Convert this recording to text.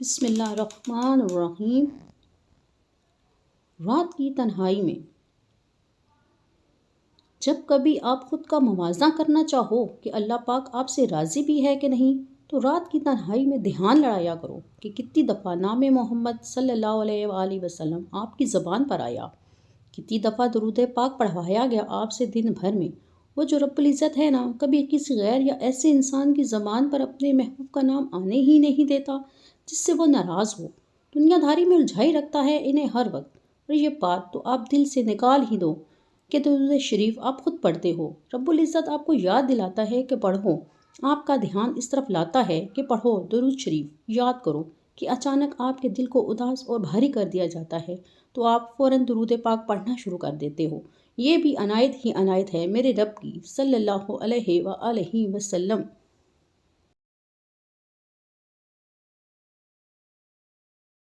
بسم اللہ الرحمن الرحیم۔ رات کی تنہائی میں جب کبھی آپ خود کا موازنہ کرنا چاہو کہ اللہ پاک آپ سے راضی بھی ہے کہ نہیں، تو رات کی تنہائی میں دھیان لڑایا کرو کہ کتنی دفعہ نام محمد صلی اللہ علیہ وآلہ وسلم آپ کی زبان پر آیا، کتنی دفعہ درود پاک پڑھوایا گیا آپ سے دن بھر میں۔ وہ جو رب العزت ہے نا، کبھی کسی غیر یا ایسے انسان کی زبان پر اپنے محبوب کا نام آنے ہی نہیں دیتا جس سے وہ ناراض ہو۔ دنیا داری میں الجھائی رکھتا ہے انہیں ہر وقت، اور یہ بات تو آپ دل سے نکال ہی دو کہ درود شریف آپ خود پڑھتے ہو۔ رب العزت آپ کو یاد دلاتا ہے کہ پڑھو، آپ کا دھیان اس طرف لاتا ہے کہ پڑھو درود شریف، یاد کرو کہ اچانک آپ کے دل کو اداس اور بھاری کر دیا جاتا ہے تو آپ فوراً درود پاک پڑھنا شروع کر دیتے ہو۔ یہ بھی عنایت ہی عنایت ہے میرے رب کی صلی اللہ علیہ وآلہ وسلم۔